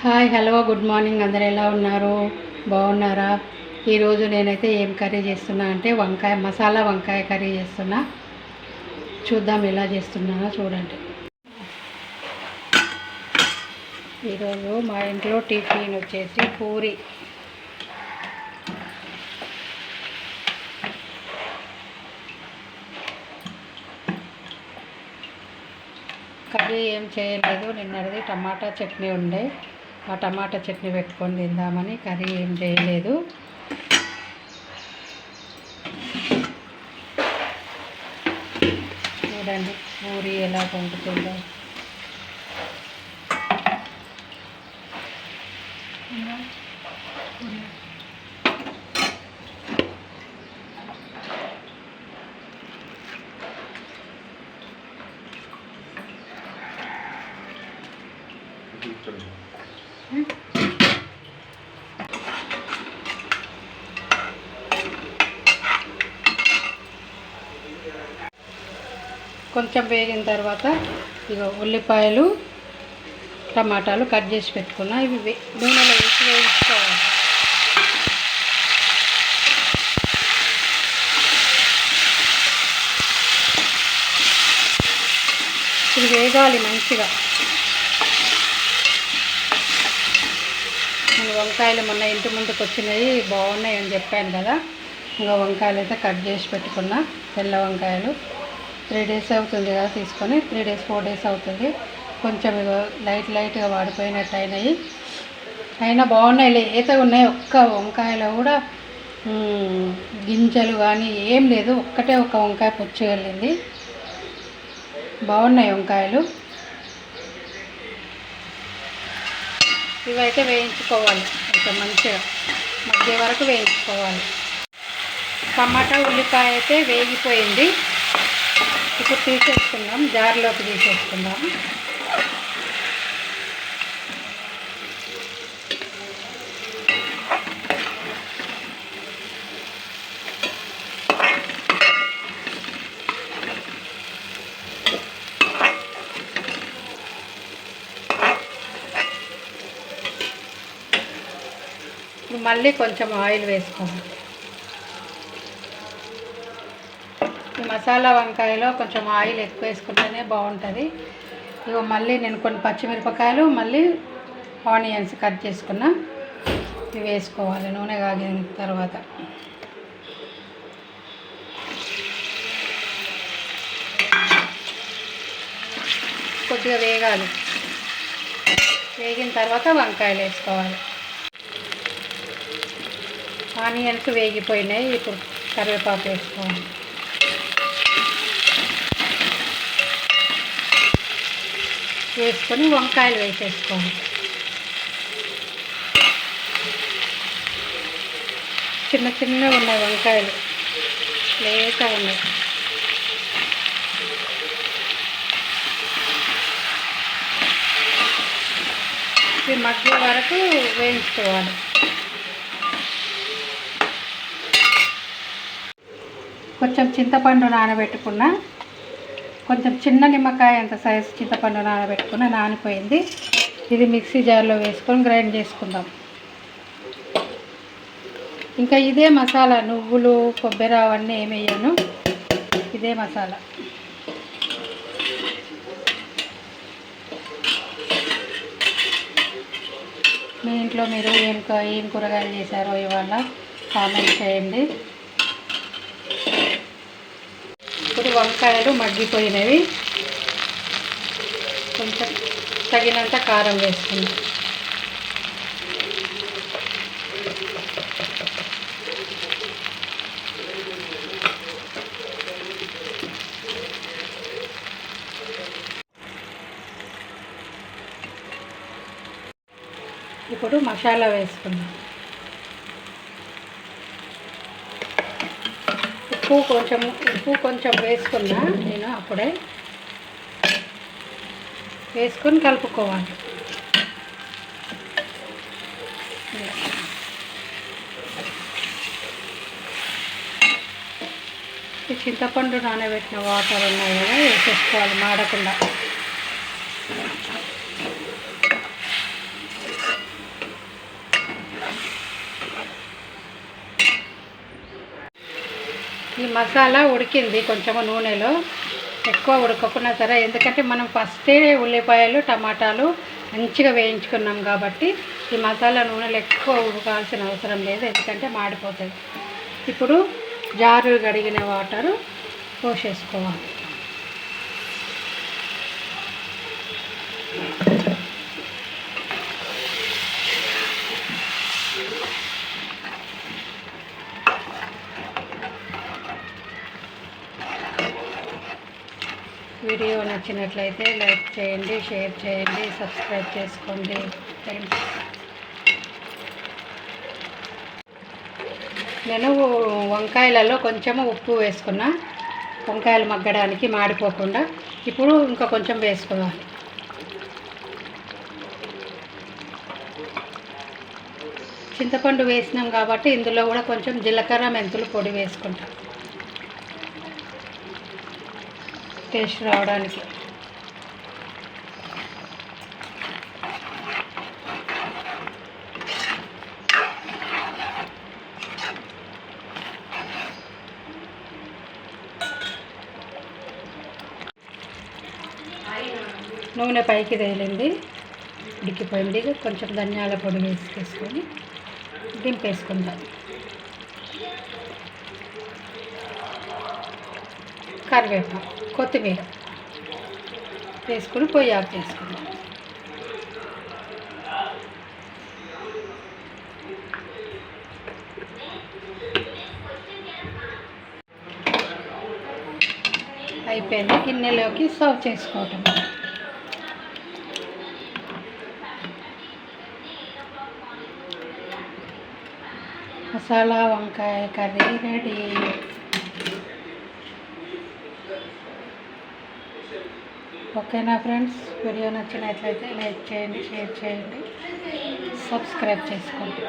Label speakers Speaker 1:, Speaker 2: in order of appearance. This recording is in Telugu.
Speaker 1: Hi hello good morning. అందరు ఎలా ఉన్నారు? బాగున్నారా? ఈరోజు నేనైతే ఏం కర్రీ చేస్తున్నా అంటే మసాలా వంకాయ కర్రీ చేస్తున్నా. చూద్దాం ఎలా చేస్తున్నానో చూడండి. ఈరోజు మా ఇంట్లో టిఫిన్ వచ్చేసి పూరి. కర్రీ ఏం చేయలేదు, నిన్నటిది టమాటా చట్నీ ఉండే, ఆ టమాటా చట్నీ పెట్టుకొని తిందామని. కర్రీ ఏం చేయలేదు. చూడండి పూరి ఎలా పొంగుతుందో. కొంచెం వేగిన తర్వాత ఇక ఉల్లిపాయలు టమాటాలు కట్ చేసి పెట్టుకున్నా, ఇవి నూనెలో వేసి వేయించుకోవాలి. ఇది వేగాలి మంచిగా. వంకాయలు మొన్న ఇంటి ముందుకు వచ్చినాయి, బాగున్నాయి అని చెప్పాను కదా. ఇంకా వంకాయలు అయితే కట్ చేసి పెట్టుకున్నా. తెల్ల వంకాయలు 3 days అవుతుంది కదా తీసుకొని, 3 days 4 days అవుతుంది. కొంచెం లైట్గా వాడిపోయినట్టు అయినా బాగున్నాయి, లేతగా ఉన్నాయి. ఒక్క వంకాయలో కూడా గింజలు కానీ ఏం లేదు, ఒక్కటే ఒక వంకాయ పుచ్చి వెళ్ళింది. బాగున్నాయి వంకాయలు. ఇవైతే వేయించుకోవాలి, కొంచెం మంచిగా మధ్య వరకు వేయించుకోవాలి. టమాటా ఉల్లిపాయ అయితే వేగిపోయింది. ఇప్పుడు తీసేసుకుందాం, జార్లోకి తీసేసుకుందాం. మళ్ళీ కొంచెం ఆయిల్ వేసుకోవాలి. ఈ మసాలా వంకాయలో కొంచెం ఆయిల్ ఎక్కువ వేసుకుంటేనే బాగుంటుంది. ఇక మళ్ళీ నేను కొన్ని పచ్చిమిరపకాయలు, మళ్ళీ ఆనియన్స్ కట్ చేసుకున్నా, ఇవి వేసుకోవాలి నూనె కాగిన తర్వాత. కొద్దిగా వేగాలి, వేగిన తర్వాత వంకాయలు వేసుకోవాలి. ఆనియన్స్ వేగిపోయినాయి, ఇప్పుడు కరివేపాకు వేసుకోవాలి. వేసుకొని వంకాయలు వేసేసుకోవాలి. చిన్నగా ఉన్నాయి వంకాయలు, లేతగా ఉన్నాయి. ఇవి మధ్య వరకు వేయించుకోవాలి. కొంచెం చింతపండు నానబెట్టుకున్నా, కొంచెం చిన్న నిమ్మకాయ అంత సైజు చింతపండు నానబెట్టుకున్న, నానిపోయింది. ఇది మిక్సీ జార్లో వేసుకొని గ్రైండ్ చేసుకుందాం. ఇంకా ఇదే మసాలా, నువ్వులు కొబ్బరి అవన్నీ ఏమి వేయను, ఇదే మసాలా. మీ ఇంట్లో మీరు ఏం కూరగాయలు చేశారో ఇవాళ కామెంట్ చేయండి. ఇప్పుడు వంకాయలు మగ్గిపోయినవి, కొంచెం తగినంత కారం వేసుకుందాం. ఇప్పుడు మసాలా వేసుకుందాం. ఉప్పు కొంచెం వేసుకున్నా నేను, అప్పుడే వేసుకొని కలుపుకోవాలి. ఈ చింతపండు నానబెట్టిన వాటర్ ఉన్నాయి కదా, వేసేసుకోవాలి మాడకుండా. ఈ మసాలా ఉడికింది కొంచెము నూనెలో, ఎక్కువ ఉడకకున్నా సరే, ఎందుకంటే మనం ఫస్టే ఉల్లిపాయలు టమాటాలు మంచిగా వేయించుకున్నాం కాబట్టి ఈ మసాలా నూనెలు ఎక్కువ ఉడకాల్సిన అవసరం లేదు, ఎందుకంటే మాడిపోతుంది. ఇప్పుడు జారు కడిగిన వాటరు పోసేసుకోవాలి. వీడియో నచ్చినట్లయితే లైక్ చేయండి, షేర్ చేయండి, సబ్స్క్రైబ్ చేసుకోండి ఫ్రెండ్స్. నేను వంకాయలలో కొంచెము ఉప్పు వేసుకున్నా, వంకాయలు మగ్గడానికి మాడిపోకుండా. ఇప్పుడు ఇంకా కొంచెం వేసుకోవాలి. చింతపండు వేసినాం కాబట్టి ఇందులో కూడా కొంచెం జీలకర్ర మెంతులు పొడి వేసుకుంటాం టేస్ట్ రావడానికి. నూనె పైకి తేలింది, ఉడికిపోయింది. కొంచెం ధనియాల పొడి వేసుకొని దింపేసుకుందాం. కరివేపాకు, కొత్తిమీర వేసుకుని పొయ్యి ఆఫ్ చేసుకుందాం. అయిపోయింది, గిన్నెలోకి సర్వ్ చేసుకోవటం. మసాలా వంకాయ కర్రీ రెడీ. ఓకేనా ఫ్రెండ్స్? వీడియో నచ్చినట్లయితే లైక్ చేయండి, షేర్ చేయండి, సబ్స్క్రైబ్ చేసుకోండి.